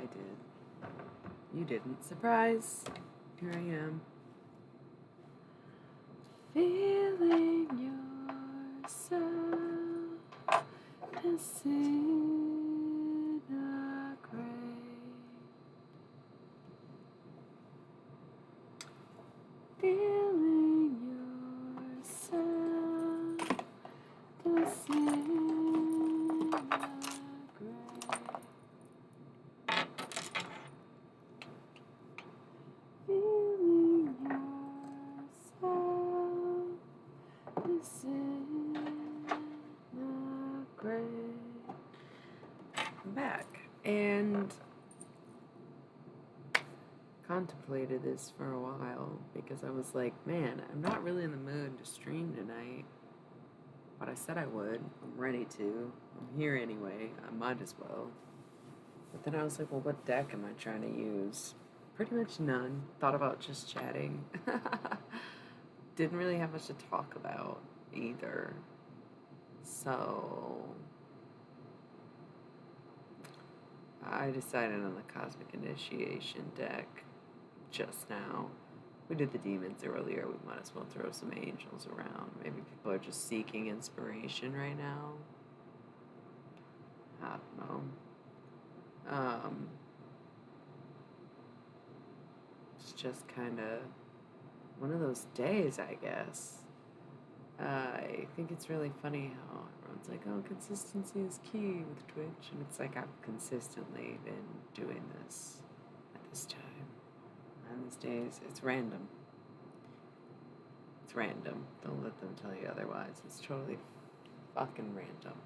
did. You didn't. Surprise! Here I am. Feeling yourself disintegrate. Feeling yourself disintegrate. Feeling yourself disintegrate. I'm back and contemplated this for a while because I was like, man, I'm not really in the mood to stream tonight. But I said I would. I'm ready to. I'm here anyway. I might as well. But then I was like, well, what deck am I trying to use? Pretty much none. Thought about just chatting. Didn't really have much to talk about either. So I decided on the Cosmic Initiation deck just now. We did the demons earlier. We might as well throw some angels around. Maybe people are just seeking inspiration right now. I don't know. It's just kind of one of those days, I guess. I think it's really funny how everyone's like, oh, consistency is key with Twitch. And it's like I've consistently been doing this at this time. And these days, it's random. It's random. Don't let them tell you otherwise. It's totally fucking random.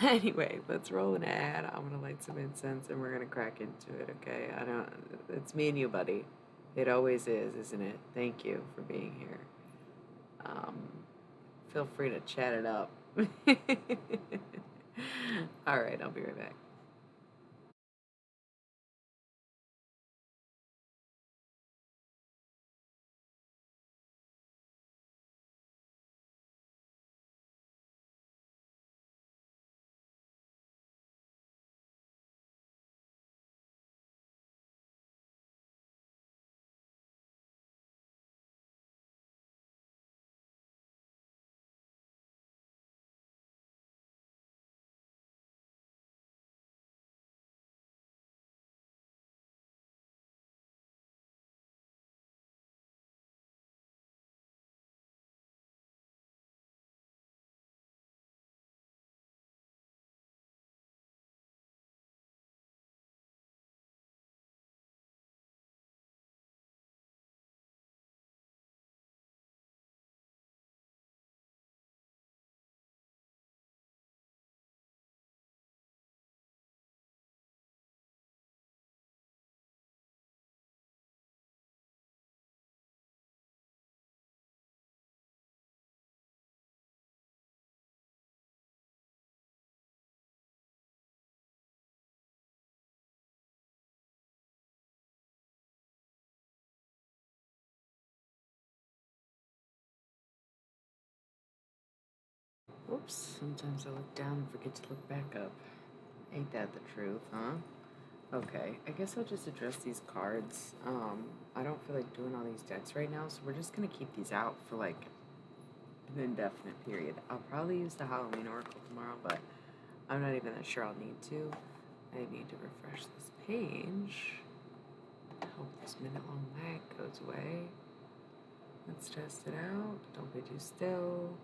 Anyway, let's roll an ad. I'm gonna light some incense and we're gonna crack into it, okay? It's me and you, buddy. It always is, isn't it? Thank you for being here. Feel free to chat it up. All right, I'll be right back. Oops, sometimes I look down and forget to look back up. Ain't that the truth, huh? Okay, I guess I'll just address these cards. I don't feel like doing all these decks right now, so we're just gonna keep these out for like an indefinite period. I'll probably use the Halloween Oracle tomorrow, but I'm not even that sure I'll need to. I need to refresh this page. I hope this minute-long lag goes away. Let's test it out. Don't be too still.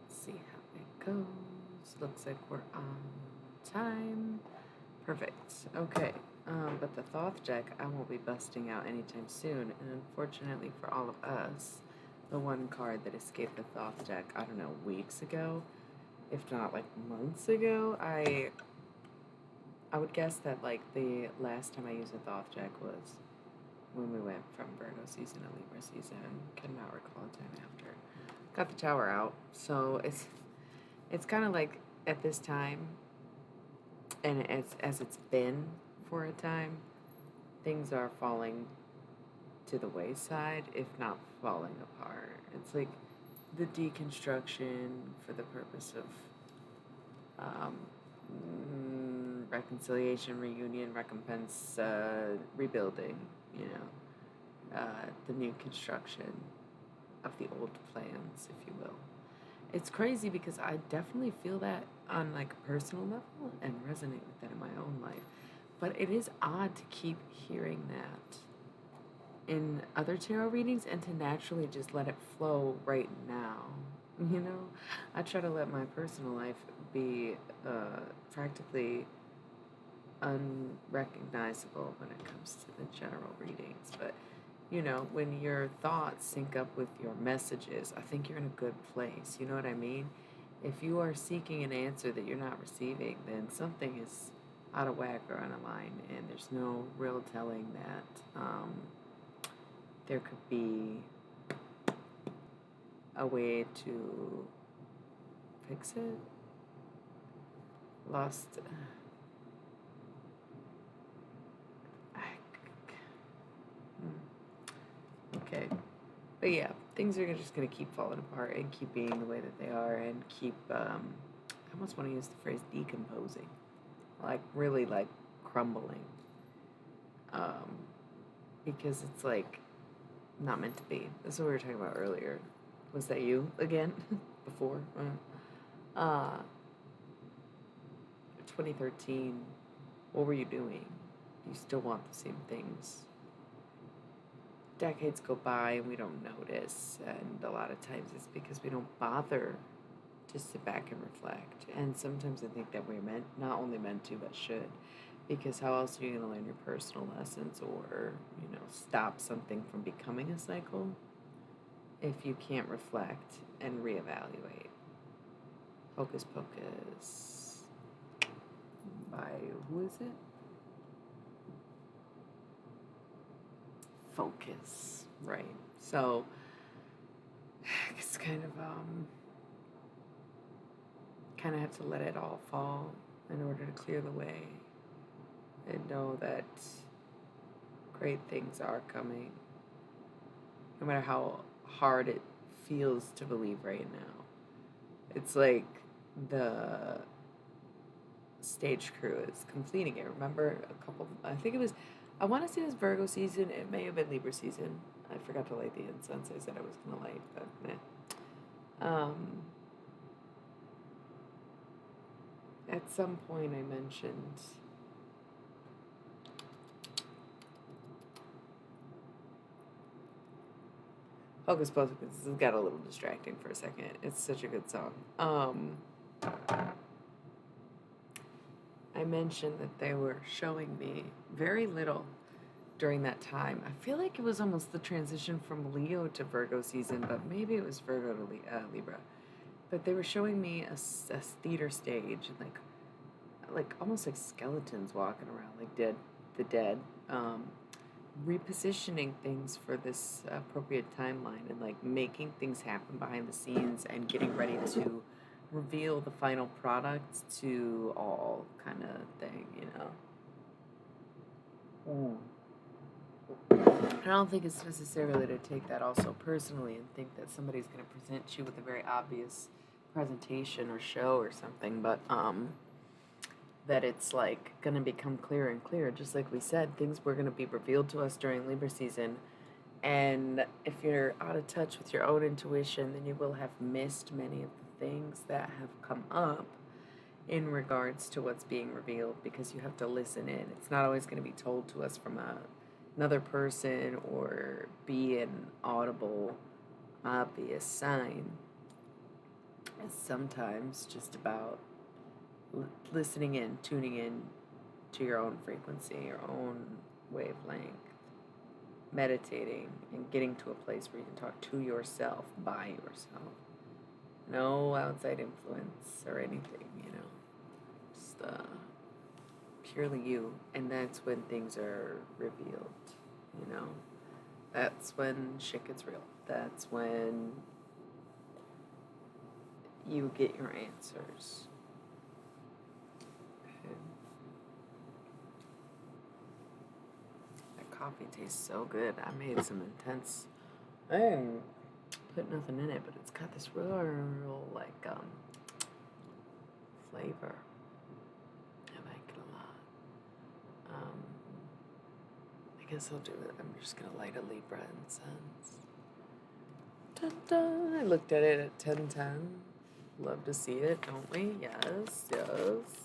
Let's see how it goes. Looks like we're on time. Perfect. Okay. But the Thoth deck I won't be busting out anytime soon, and unfortunately for all of us, the one card that escaped the Thoth deck, I don't know, weeks ago, if not like months ago, I would guess that like the last time I used a Thoth deck was when we went from Virgo season to Libra season. Cannot recall a time after. Got the tower out, so it's kind of like at this time, and as it's been for a time, things are falling to the wayside, if not falling apart. It's like the deconstruction for the purpose of reconciliation, reunion, recompense, rebuilding, you know, the new construction of the old plans, if you will. It's crazy because I definitely feel that on like a personal level and resonate with that in my own life. But it is odd to keep hearing that in other tarot readings and to naturally just let it flow right now. You know, I try to let my personal life be practically unrecognizable when it comes to the general readings. But, you know, when your thoughts sync up with your messages, I think you're in a good place. You know what I mean? If you are seeking an answer that you're not receiving, then something is out of whack or unaligned, and there's no real telling that there could be a way to fix it. Lost. Okay. But yeah, things are just going to keep falling apart and keep being the way that they are and keep, I almost want to use the phrase decomposing. Like, really, like, crumbling. Because it's, like, not meant to be. That's what we were talking about earlier. Was that you again? Before? 2013, what were you doing? Do you still want the same things? Decades go by and we don't notice, and a lot of times it's because we don't bother to sit back and reflect. And sometimes I think that we're not only meant to, but should, because how else are you going to learn your personal lessons or, you know, stop something from becoming a cycle if you can't reflect and reevaluate? Hocus Pocus by, who is it? Focus, right? So it's kind of have to let it all fall in order to clear the way and know that great things are coming, no matter how hard it feels to believe right now. It's like the stage crew is completing it. Remember I want to say it was Virgo season. It may have been Libra season. I forgot to light the incense. I said I was going to light, but meh. At some point I mentioned Hocus Pocus. This got a little distracting for a second. It's such a good song. I mentioned that they were showing me very little during that time. I feel like it was almost the transition from Leo to Virgo season, but maybe it was Virgo to Libra. But they were showing me a theater stage and like almost like skeletons walking around, like the dead, repositioning things for this appropriate timeline and like making things happen behind the scenes and getting ready to reveal the final product to all kind of thing, you know. I don't think it's necessarily to take that also personally and think that somebody's going to present you with a very obvious presentation or show or something, but that it's like going to become clearer and clearer. Just like we said, things were going to be revealed to us during Libra season, and if you're out of touch with your own intuition, then you will have missed many of the things that have come up in regards to what's being revealed, because you have to listen in. It's not always going to be told to us from another person or be an audible, obvious sign. It's sometimes just about listening in, tuning in to your own frequency, your own wavelength, meditating, and getting to a place where you can talk to yourself, by yourself. No outside influence or anything, you know. Just purely you. And that's when things are revealed, you know. That's when shit gets real. That's when you get your answers. Okay. That coffee tastes so good. I made some intense. I didn't put nothing in it, but it's got this real like flavor. I like it a lot. guess I'll do it. I'm just gonna light a Libra incense. Ta-da! I looked at it at 10:10. Love to see it, don't we? Yes, yes.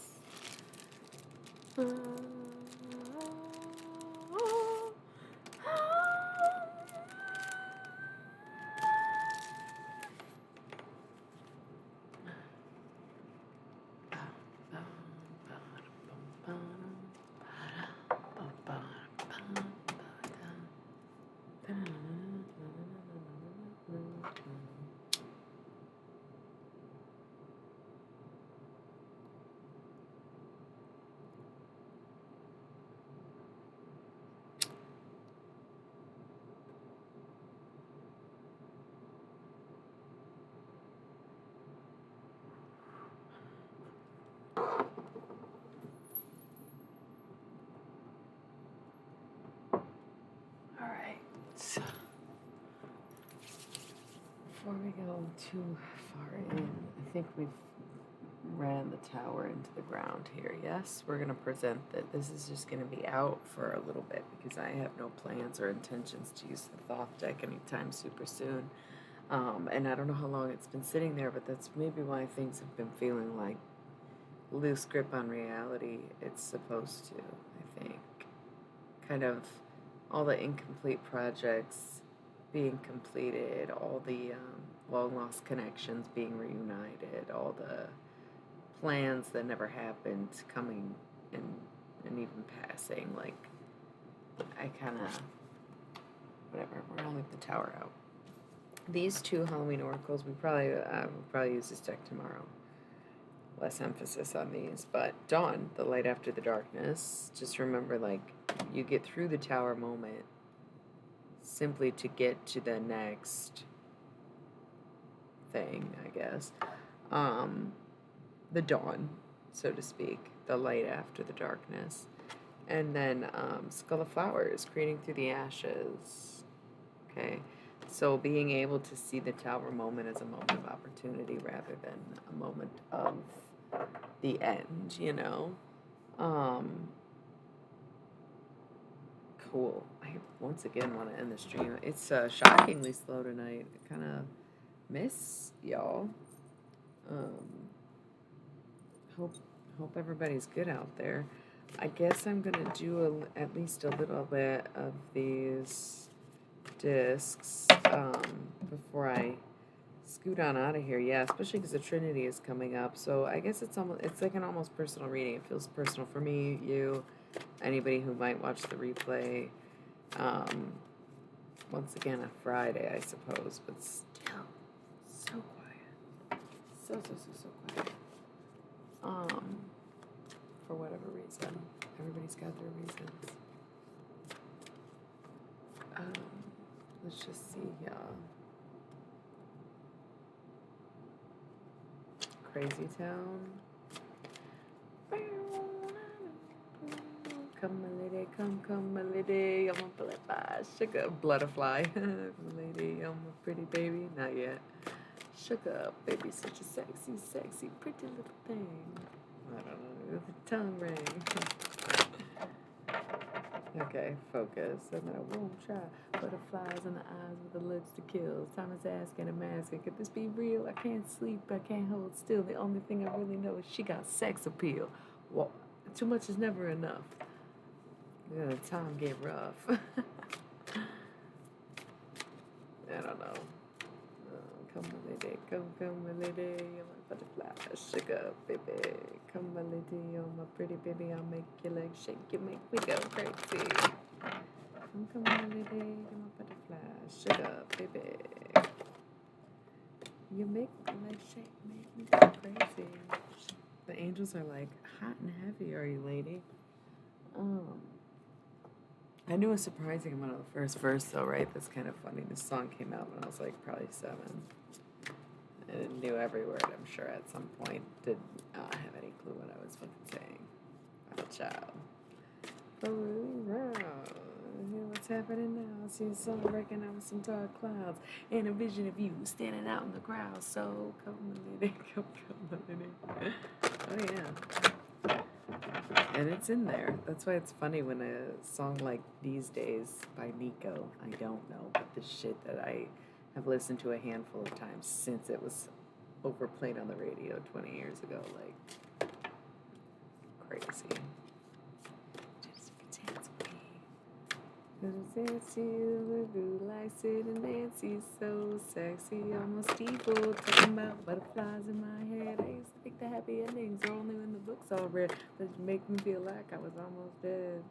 Before we go too far in, I think we've ran the tower into the ground here. Yes, we're going to present that this is just going to be out for a little bit because I have no plans or intentions to use the Thoth deck anytime super soon. And I don't know how long it's been sitting there, but that's maybe why things have been feeling like loose grip on reality. It's supposed to, I think. Kind of all the incomplete projects being completed, all the long lost connections being reunited, all the plans that never happened coming and even passing. Like, I kind of, whatever, we're gonna leave the tower out. These two Halloween oracles, we'll probably use this deck tomorrow. Less emphasis on these, but Dawn, the light after the darkness. Just remember, like, you get through the tower moment simply to get to the next thing, I guess. The dawn, so to speak, the light after the darkness. And then Skull of Flowers, creating through the ashes. Okay, so being able to see the tower moment as a moment of opportunity rather than a moment of the end, you know? Cool. I once again want to end the stream. It's shockingly slow tonight. I kind of miss y'all. Hope everybody's good out there. I guess I'm gonna do at least a little bit of these discs before I scoot on out of here. Yeah, especially because the Trinity is coming up. So I guess it's like an almost personal reading. It feels personal for me, you, anybody who might watch the replay. Once again, a Friday, I suppose, but still so quiet. So quiet. For whatever reason. Everybody's got their reasons. Let's just see, Crazy Town. Come, my lady, come, my lady. I'm a butterfly, sugar, butterfly. Lady, I'm a pretty baby. Not yet. Sugar, baby, such a sexy, pretty little thing. I don't know, the tongue ring. Okay, focus. And then I won't try. Butterflies in the eyes with the looks to kill. Thomas asking and asking, could this be real? I can't sleep, I can't hold still. The only thing I really know is she got sex appeal. Well, too much is never enough. Yeah, the time get rough. I don't know. Come my lady, come my lady, I'm a butterfly, sugar, baby. Come my lady, oh my pretty baby, I'll make your legs shake, you make me go crazy. Come my lady, I'm a butterfly, sugar, baby. You make my legs shake, make me go crazy. The angels are like, hot and heavy are you, lady? I knew a surprising amount of the first verse, though, right? That's kind of funny. This song came out when I was, like, probably 7. I knew every word, I'm sure, at some point. Did not have any clue what I was fucking saying. I'm a child. What's happening now? I see the sun breaking out with some dark clouds. And a vision of you standing out in the crowd. So, come, my lady, come, my lady. Oh, yeah. And it's in there. That's why it's funny when a song like These Days by Nico, I don't know, but the shit that I have listened to a handful of times since it was overplayed on the radio 20 years ago, like crazy. Fancy with blue lights and Nancy, so sexy, almost evil. Talking about butterflies in my head. I used to think the happy endings are only when the books all read, but it make me feel like I was almost dead.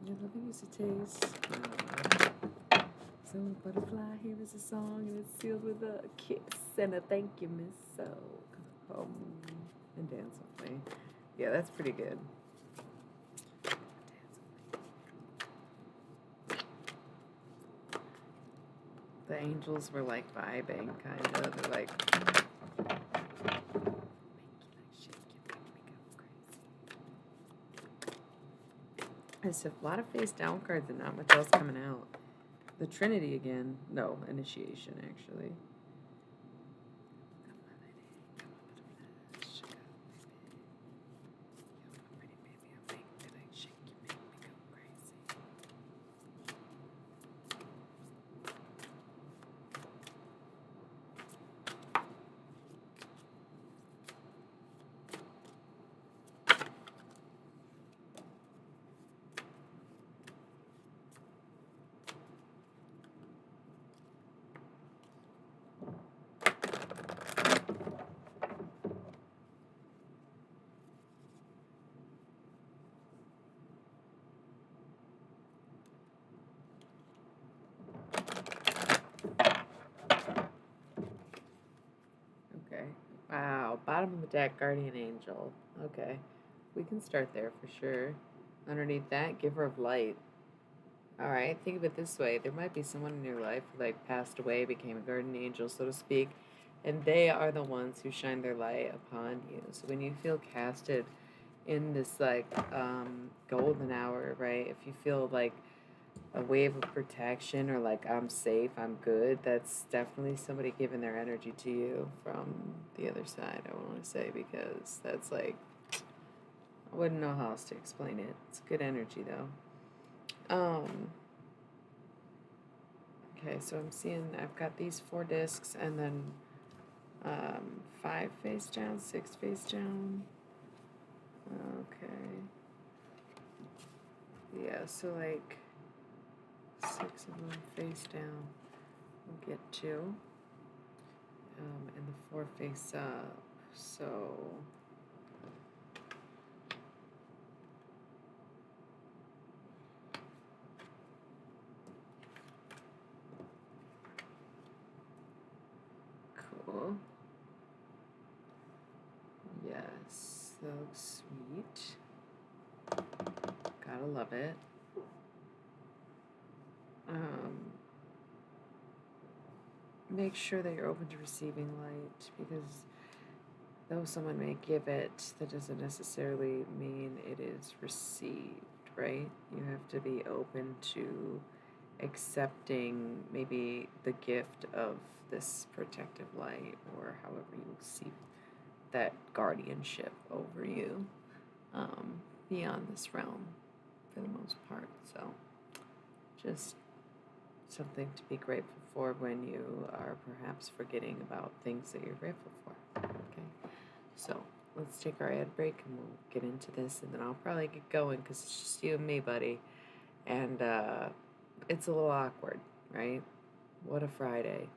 Your loving used to taste. So butterfly, here is a song, and it's sealed with a kiss and a thank you, miss. So come home and dance with me. Yeah, that's pretty good. The angels were like vibing, kind of. They're like, there's a lot of face down cards and not much else coming out. The Trinity again. No, initiation actually. Okay. Wow. Bottom of the deck, Guardian Angel. Okay. We can start there for sure. Underneath that, Giver of Light. All right. Think of it this way: there might be someone in your life who like passed away, became a guardian angel, so to speak, and they are the ones who shine their light upon you. So when you feel casted in this like golden hour, right? If you feel like a wave of protection or like I'm safe, I'm good, that's definitely somebody giving their energy to you from the other side, I want to say, because that's like, I wouldn't know how else to explain it. It's good energy though. Um, okay, so I'm seeing I've got these 4 discs and then 5 face down, 6 face down. Okay. Yeah, so like 6 of them face down. We'll get 2. And the 4 face up. So cool. Yes, that looks sweet. Gotta love it. Make sure that you're open to receiving light, because though someone may give it, that doesn't necessarily mean it is received, right? You have to be open to accepting maybe the gift of this protective light, or however you see that guardianship over you, beyond this realm for the most part. So just something to be grateful for when you are perhaps forgetting about things that you're grateful for. Okay, so let's take our ad break and we'll get into this, and then I'll probably get going because it's just you and me, buddy. And it's a little awkward, right? What a Friday.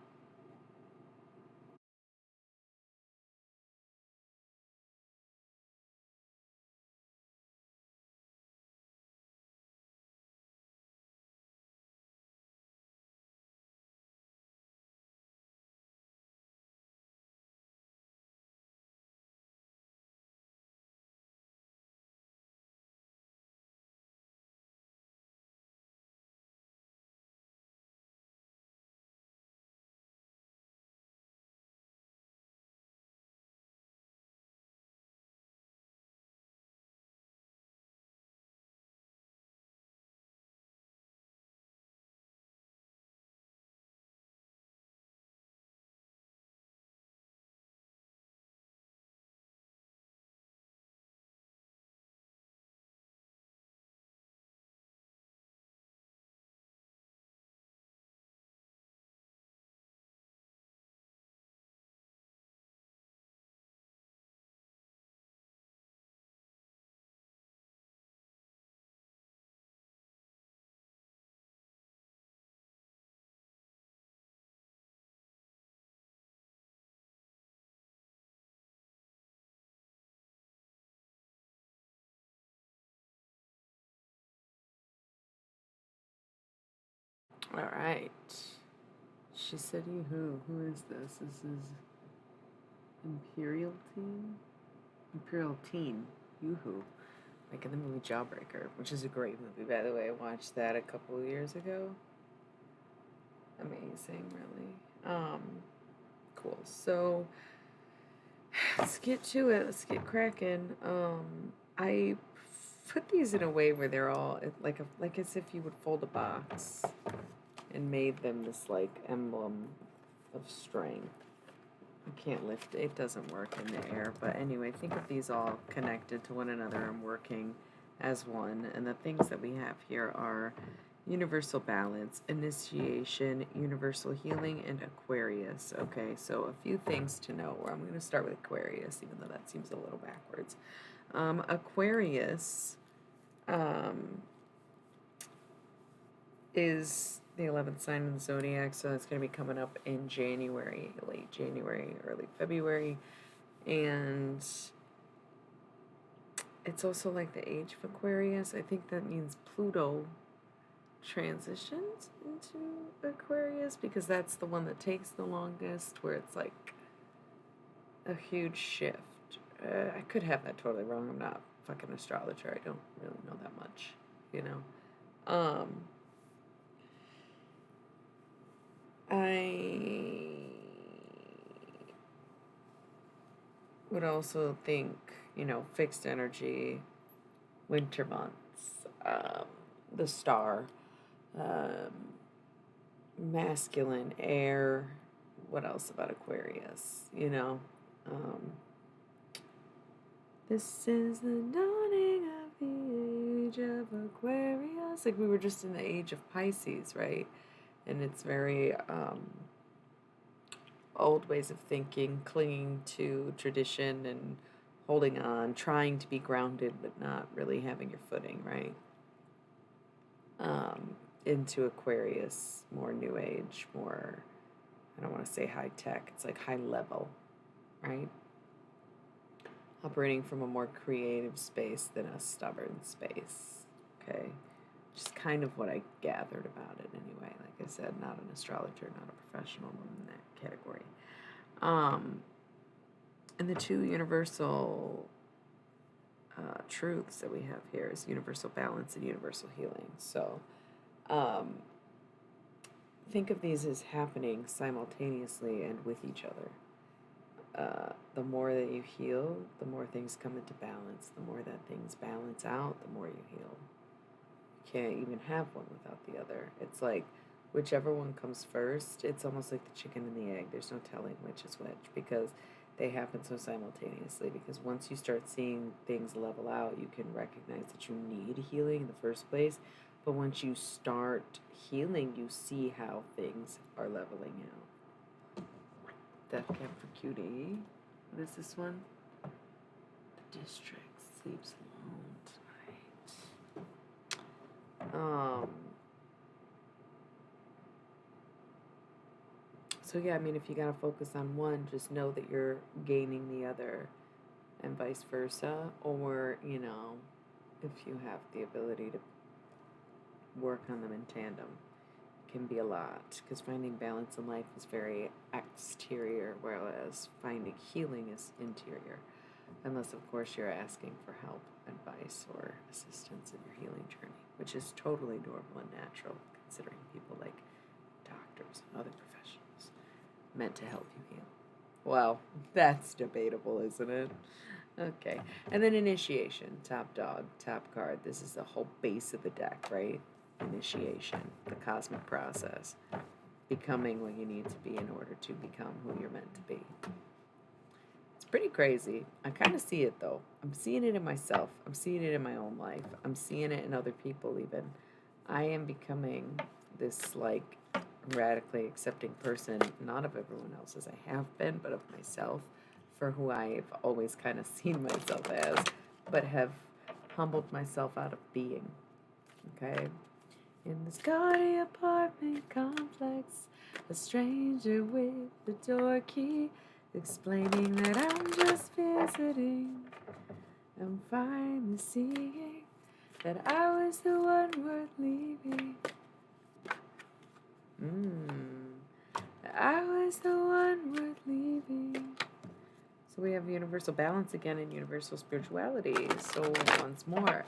All right. She said, "You who? Who is this? This is Imperial Teen? Imperial Teen. Yoo-hoo." Like in the movie Jawbreaker, which is a great movie, by the way. I watched that a couple of years ago. Amazing, really. Cool. So let's get to it. Let's get cracking. I put these in a way where they're all like as if you would fold a box and made them this like emblem of strength. You can't lift it, it doesn't work in the air. But anyway, think of these all connected to one another and working as one. And the things that we have here are universal balance, initiation, universal healing, and Aquarius. Okay, so a few things to know. I'm going to start with Aquarius, even though that seems a little backwards. Aquarius is the 11th sign in the zodiac, so it's going to be coming up in January, late January, early February, and it's also like the age of Aquarius. I think that means Pluto transitions into Aquarius because that's the one that takes the longest, where it's like a huge shift. I could have that totally wrong. I'm not a fucking astrologer. I don't really know that much, you know. I would also think, fixed energy, winter months, the star, masculine, air. What else about Aquarius? This is the dawning of the age of Aquarius. Like we were just in the age of Pisces, right? And it's very old ways of thinking, clinging to tradition and holding on, trying to be grounded, but not really having your footing, right? Into Aquarius, more new age, more, I don't want to say high tech, it's like high level, right? Operating from a more creative space than a stubborn space, okay? Just kind of what I gathered about it anyway. Like I said, not an astrologer, not a professional in that category. And the two universal truths that we have here is universal balance and universal healing. So think of these as happening simultaneously and with each other. The more that you heal, the more things come into balance. The more that things balance out, the more you heal. You can't even have one without the other. It's like whichever one comes first, it's almost like the chicken and the egg. There's no telling which is which because they happen so simultaneously. Because once you start seeing things level out, you can recognize that you need healing in the first place. But once you start healing, you see how things are leveling out. Death Camp for Cutie. What is this one? The district sleeps alone tonight. So yeah, I mean, if you gotta focus on one, just know that you're gaining the other, and vice versa. Or if you have the ability to work on them in tandem, can be a lot, because finding balance in life is very exterior, whereas finding healing is interior, unless of course you're asking for help, advice, or assistance in your healing journey, which is totally normal and natural considering people like doctors and other professionals meant to help you heal. Well, that's debatable, isn't it? Okay, and then initiation, top dog, top card. This is the whole base of the deck, right? Initiation, the cosmic process, becoming what you need to be in order to become who you're meant to be. It's pretty crazy. I kind of see it though. I'm seeing it in myself. I'm seeing it in my own life. I'm seeing it in other people even. I am becoming this like radically accepting person, not of everyone else as I have been, but of myself, for who I've always kind of seen myself as, but have humbled myself out of being. Okay? In this gaudy apartment complex, a stranger with the door key, explaining that I'm just visiting. I'm finally seeing that I was the one worth leaving. Mm. I was the one worth leaving. So we have universal balance again in universal spirituality. So once more,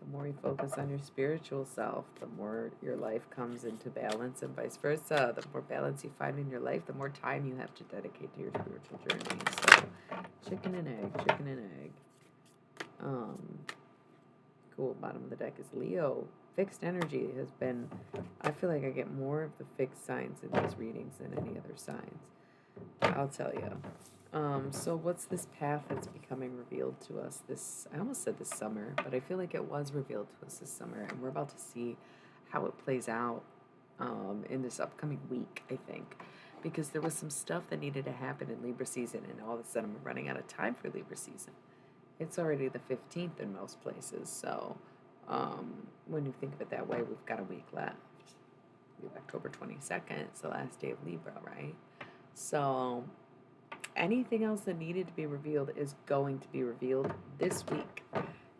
the more you focus on your spiritual self, the more your life comes into balance, and vice versa. The more balance you find in your life, the more time you have to dedicate to your spiritual journey. So, chicken and egg, chicken and egg. Um, cool. Bottom of the deck is Leo. Fixed energy has been. I feel like I get more of the fixed signs in these readings than any other signs. I'll tell you. So what's this path that's becoming revealed to us I almost said this summer, but I feel like it was revealed to us this summer, and we're about to see how it plays out in this upcoming week, I think, because there was some stuff that needed to happen in Libra season, and all of a sudden we're running out of time for Libra season. It's already the 15th in most places, so when you think of it that way, we've got a week left. October 22nd, it's the last day of Libra, right? So anything else that needed to be revealed is going to be revealed this week.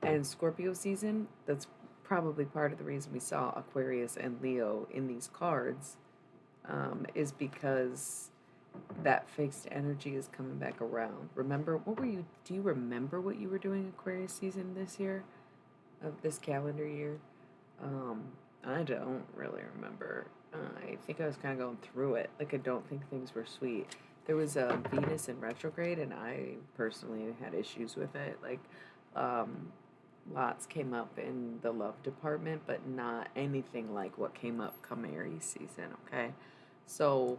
And Scorpio season, that's probably part of the reason we saw Aquarius and Leo in these cards, is because that fixed energy is coming back around. Do you remember what you were doing Aquarius season this year, of this calendar year? I don't really remember. I think I was kind of going through it. Like, I don't think things were sweet. There was a Venus in retrograde, and I personally had issues with it. Like, lots came up in the love department, but not anything like what came up come Aries season, okay? So,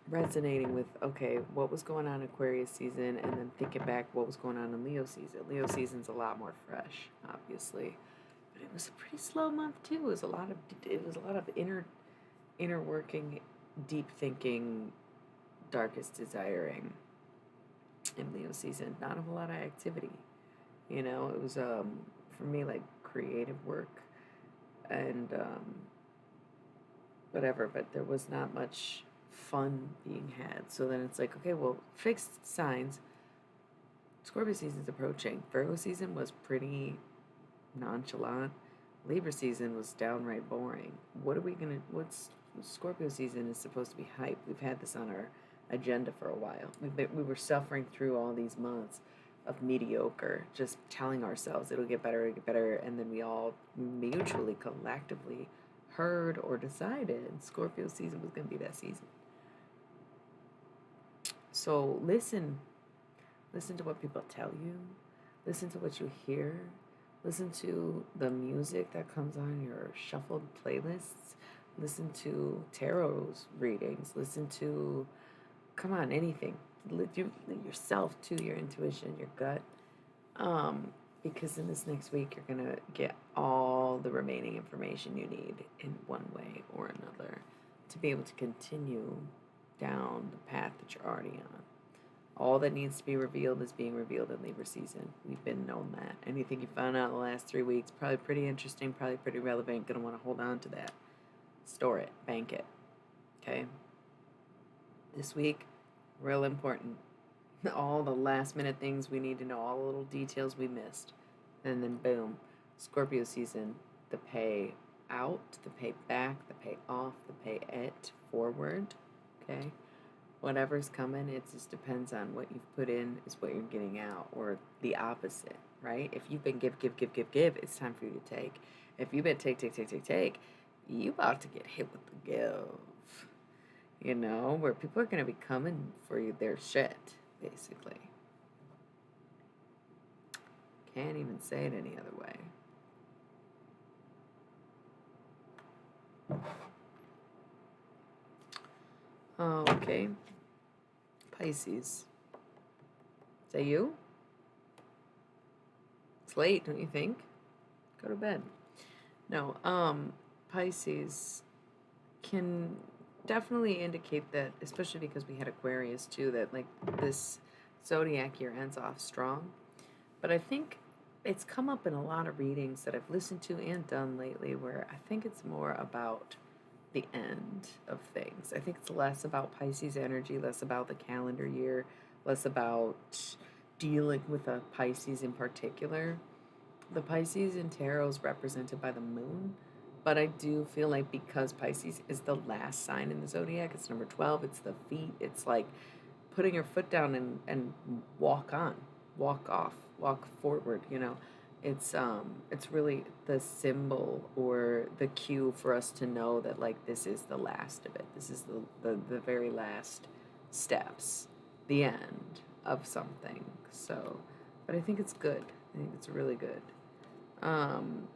resonating with, okay, what was going on in Aquarius season, and then thinking back what was going on in Leo season. Leo season's a lot more fresh, obviously. But it was a pretty slow month too. It was a lot of inner working, deep thinking, darkest desiring in Leo season. Not a whole lot of activity. You know, it was for me like creative work and whatever, but there was not much fun being had. So then it's like, okay, well, fixed signs. Scorpio season's approaching. Virgo season was pretty nonchalant. Libra season was downright boring. What's Scorpio season is supposed to be hype. We've had this on our agenda for a while. We were suffering through all these months of mediocre, just telling ourselves it'll get better, and then we all mutually, collectively heard or decided Scorpio season was going to be that season. So listen to what people tell you, listen to what you hear, listen to the music that comes on your shuffled playlists, listen to tarot's readings, listen to, come on, anything. Let yourself to your intuition, your gut, because in this next week you're going to get all the remaining information you need in one way or another to be able to continue down the path that you're already on. All that needs to be revealed is being revealed in Libra season. We've been known that. Anything you found out in the last 3 weeks, probably pretty interesting, probably pretty relevant. Going to want to hold on to that. Store it. Bank it. Okay? This week, real important. All the last minute things we need to know, all the little details we missed. And then boom, Scorpio season, the pay out, the pay back, the pay off, the pay it forward. Okay? Whatever's coming, it just depends on what you've put in is what you're getting out, or the opposite, right? If you've been give, it's time for you to take. If you've been take, you about to get hit with the give. You know, where people are going to be coming for you, their shit, basically. Can't even say it any other way. Okay. Pisces. Is that you? It's late, don't you think? Go to bed. No, Pisces can definitely indicate that, especially because we had Aquarius too, that like this zodiac year ends off strong. But I think it's come up in a lot of readings that I've listened to and done lately where I think it's more about the end of things. I think it's less about Pisces energy, less about the calendar year, less about dealing with a Pisces in particular. The Pisces in tarot is represented by the moon, But I do feel like because Pisces is the last sign in the zodiac, it's number 12, it's the feet, it's like putting your foot down and walk on, walk off, walk forward, you know. It's really the symbol or the cue for us to know that like this is the last of it. This is the very last steps, the end of something. So, but I think it's good. I think it's really good.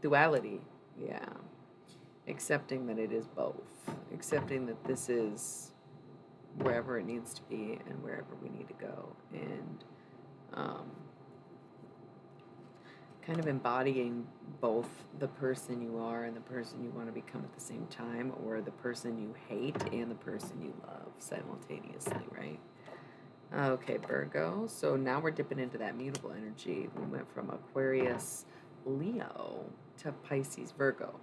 Duality, yeah. Accepting that it is both. Accepting that this is wherever it needs to be and wherever we need to go. And um, kind of embodying both the person you are and the person you want to become at the same time, or the person you hate and the person you love simultaneously, right? Okay, Virgo. So now we're dipping into that mutable energy. We went from Aquarius, Leo to Pisces, Virgo.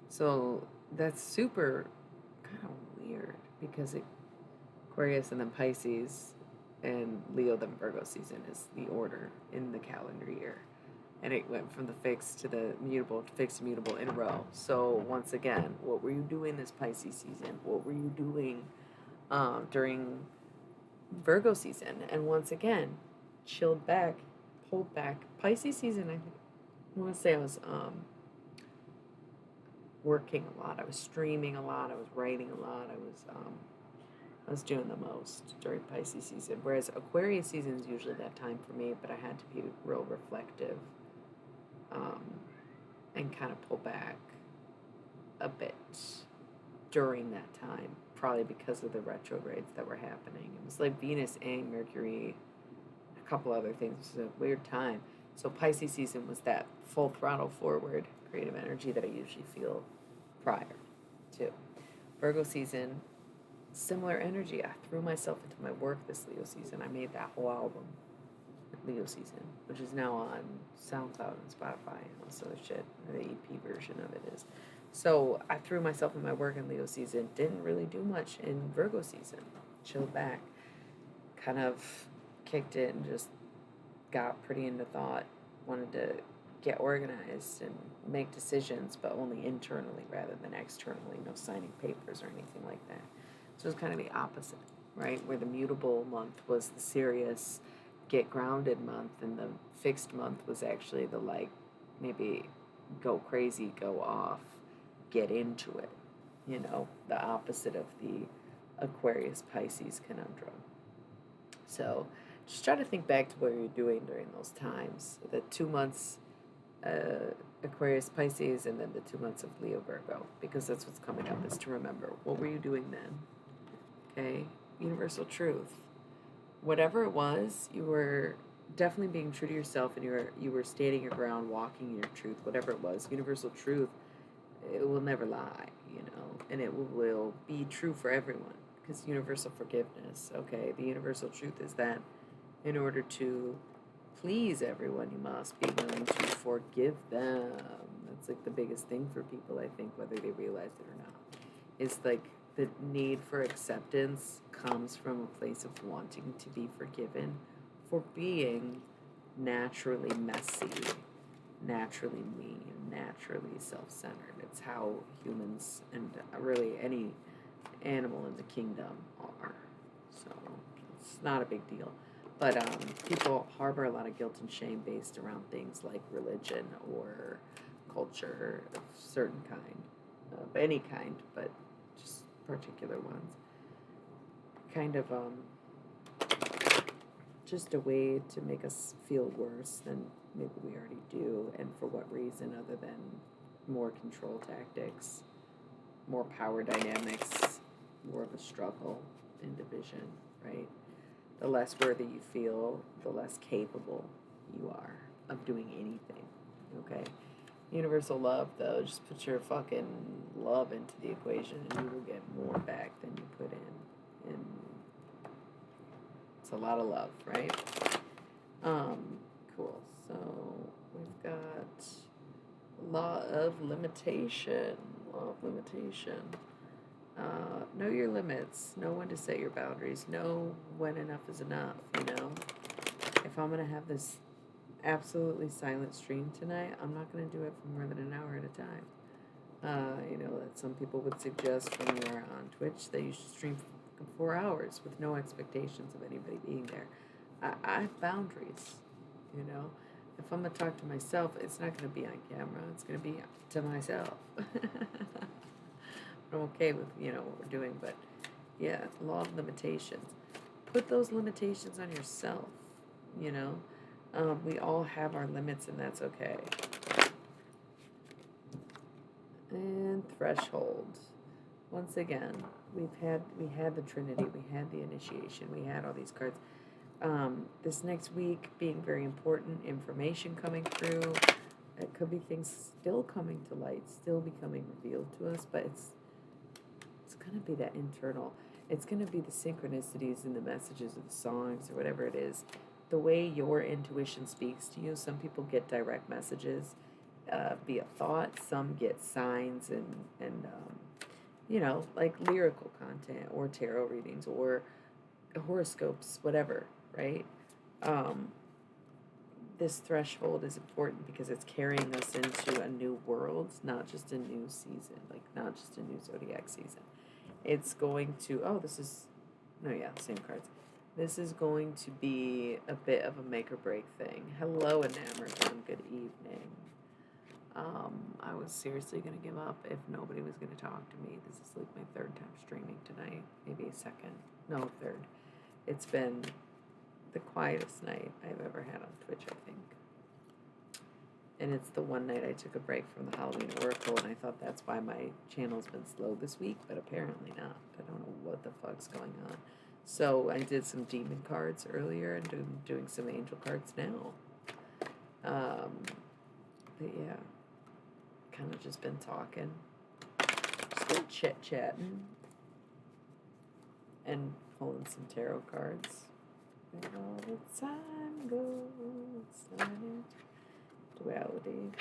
So that's super kind of weird because Aquarius and then Pisces and Leo then Virgo season is the order in the calendar year. And it went from the fixed to the mutable, fixed to mutable in a row. So once again, what were you doing this Pisces season? What were you doing during Virgo season? And once again, chilled back, pulled back. Pisces season, I want to say I was working a lot. I was streaming a lot. I was writing a lot. I was doing the most during Pisces season. Whereas Aquarius season is usually that time for me, but I had to be real reflective um, and kind of pull back a bit during that time, probably because of the retrogrades that were happening. It was like Venus and Mercury, a couple other things. It was a weird time. So Pisces season was that full throttle forward creative energy that I usually feel prior to. Virgo season, similar energy. I threw myself into my work this Leo season. I made that whole album, Leo season, which is now on SoundCloud and Spotify and all this other shit. The EP version of it is. So I threw myself in my work in Leo season. Didn't really do much in Virgo season. Chilled back. Kind of kicked it and just got pretty into thought. Wanted to get organized and make decisions, but only internally rather than externally. No signing papers or anything like that. So it was kind of the opposite, right? Where the mutable month was the serious, get grounded month, and the fixed month was actually the like, maybe go crazy, go off, get into it. You know, the opposite of the Aquarius Pisces conundrum. So just try to think back to what you're doing during those times. The 2 months Aquarius Pisces, and then the 2 months of Leo Virgo, because that's what's coming up, is to remember what were you doing then. Okay, universal truth. Whatever it was, you were definitely being true to yourself, and you were standing your ground, walking your truth. Whatever it was, universal truth. It will never lie, you know, and it will be true for everyone because universal forgiveness. Okay, the universal truth is that in order to please everyone, you must be willing to forgive them. That's like the biggest thing for people, I think, whether they realize it or not. Is like the need for acceptance comes from a place of wanting to be forgiven for being naturally messy, naturally mean, naturally self-centered. It's how humans and really any animal in the kingdom are. So it's not a big deal. But people harbor a lot of guilt and shame based around things like religion or culture of certain kind, of any kind, but just particular ones. Kind of just a way to make us feel worse than maybe we already do, and for what reason other than more control tactics, more power dynamics, more of a struggle and division, right? The less worthy you feel, the less capable you are of doing anything, okay? Universal love, though, just put your fucking love into the equation and you will get more back than you put in. And it's a lot of love, right? Cool. So we've got law of limitation. Law of limitation. Know your limits. Know when to set your boundaries. Know when enough is enough, you know? If I'm going to have this absolutely silent stream tonight, I'm not going to do it for more than an hour at a time. That some people would suggest when you're on Twitch that you should stream for 4 hours with no expectations of anybody being there. I have boundaries, you know. If I'm gonna talk to myself, it's not gonna be on camera. It's gonna be to myself. I'm okay with what we're doing, but yeah, law of limitations. Put those limitations on yourself. You know, we all have our limits, and that's okay. And threshold. Once again, we had the Trinity, we had the initiation, we had all these cards. This next week being very important, information coming through. It could be things still coming to light, still becoming revealed to us, but it's gonna be that internal. It's gonna be the synchronicities in the messages of the songs or whatever it is. The way your intuition speaks to you. Some people get direct messages via thought. Some get signs and like lyrical content or tarot readings or horoscopes, whatever, right? Um, this threshold is important because it's carrying us into a new world, not just a new season, like not just a new zodiac season. It's going to, oh, this is, no, yeah, same cards. This is going to be a bit of a make or break thing. Hello, Enamored One. Good evening. I was seriously going to give up if nobody was going to talk to me. This is like my third time streaming tonight. Maybe a second. No, third. It's been the quietest night I've ever had on Twitch, I think. And it's the one night I took a break from the Halloween Oracle, and I thought that's why my channel's been slow this week, but apparently not. I don't know what the fuck's going on. So I did some demon cards earlier and doing some angel cards now. But yeah, kind of just been talking. Just been chit-chatting and pulling some tarot cards. And all the time goes silent. Duality.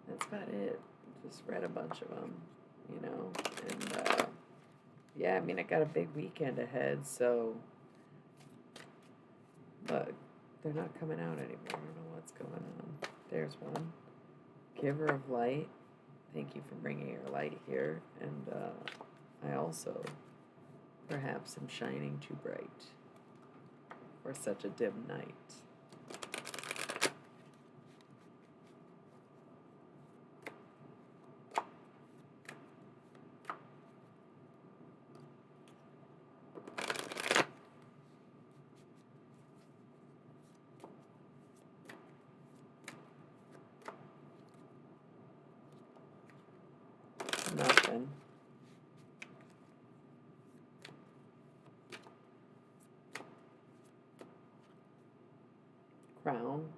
That's about it. Just read a bunch of them, and yeah, I mean, I got a big weekend ahead, so, but they're not coming out anymore. I don't know what's going on. There's one. Giver of light. Thank you for bringing your light here, and I also perhaps am shining too bright for such a dim night. Nothing. Crown.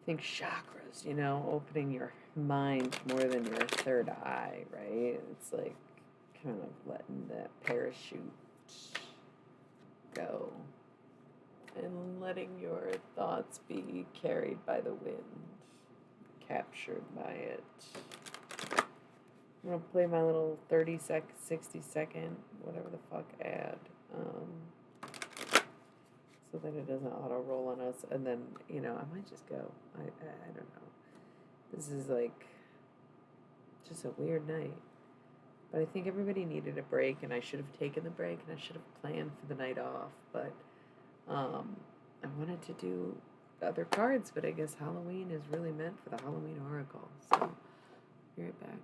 Think chakras, opening your mind more than your third eye, right? It's like kind of letting that parachute go and letting your thoughts be carried by the wind, captured by it. I'm gonna play my little 60-second, whatever the fuck ad, so that it doesn't auto roll on us, and then, I might just go. I don't know. This is like just a weird night. But I think everybody needed a break, and I should have taken the break, and I should have planned for the night off, but I wanted to do other cards, but I guess Halloween is really meant for the Halloween Oracle, so be right back.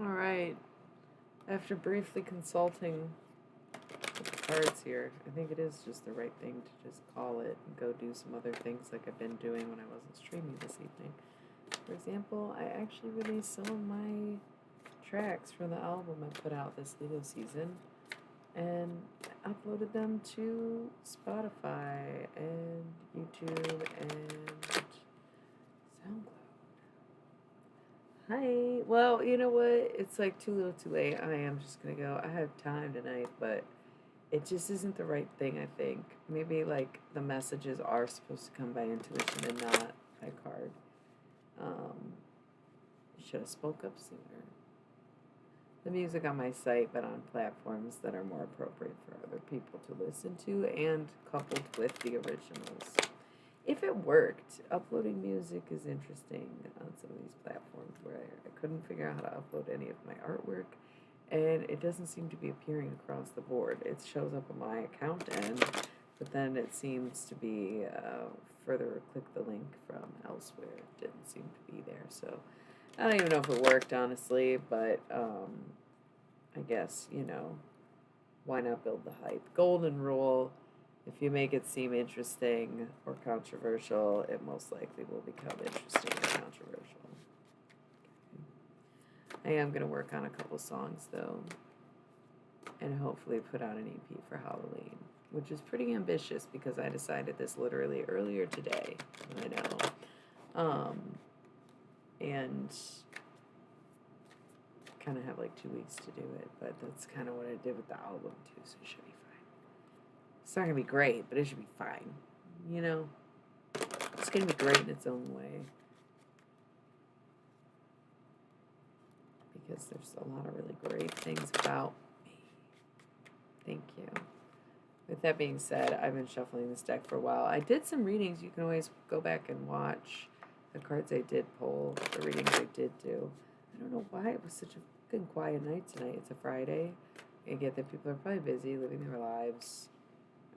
All right. After briefly consulting the cards here, I think it is just the right thing to just call it and go do some other things like I've been doing when I wasn't streaming this evening. For example, I actually released some of my tracks from the album I put out this Leo season and uploaded them to Spotify and YouTube and SoundCloud. Hi. Well, you know what? It's like too little too late. I am just gonna go. I have time tonight, but it just isn't the right thing, I think. Maybe like the messages are supposed to come by intuition and not by card. Um, should have spoke up sooner. The music on my site, but on platforms that are more appropriate for other people to listen to and coupled with the originals. If it worked, uploading music is interesting on some of these platforms where I couldn't figure out how to upload any of my artwork, and it doesn't seem to be appearing across the board. It shows up on my account end, but then it seems to be further click the link from elsewhere. It didn't seem to be there, so I don't even know if it worked, honestly, but I guess, why not build the hype? Golden rule: if you make it seem interesting or controversial, it most likely will become interesting or controversial. I am going to work on a couple songs, though, and hopefully put out an EP for Halloween, which is pretty ambitious because I decided this literally earlier today. I know. And kind of have like 2 weeks to do it, but that's kind of what I did with the album too, so it should be fine. It's not gonna be great, but it should be fine. It's gonna be great in its own way because there's a lot of really great things about me. Thank you. With that being said, I've been shuffling this deck for a while. I did some readings. You can always go back and watch the cards I did pull, the readings I did do. I don't know why it was such a fucking quiet night tonight. It's a Friday. I get that people are probably busy living their lives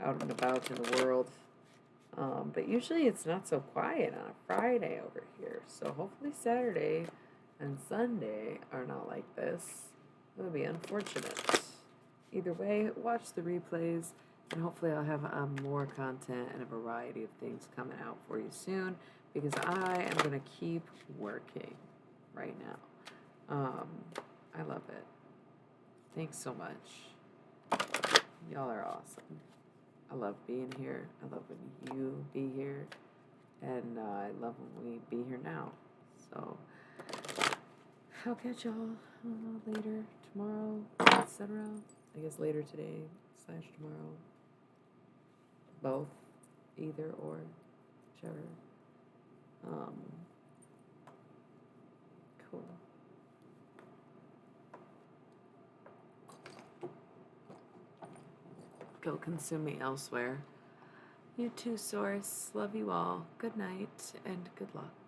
out and about in the world. But usually it's not so quiet on a Friday over here. So hopefully Saturday and Sunday are not like this. It would be unfortunate. Either way, watch the replays, and hopefully I'll have more content and a variety of things coming out for you soon because I am going to keep working right now. I love it. Thanks so much. Y'all are awesome. I love being here. I love when you be here. And I love when we be here now. So I'll catch y'all later, tomorrow, etc. I guess later today / tomorrow. Both. Either or. Whichever. Cool. Go consume me elsewhere. You too, Source. Love you all. Good night and good luck.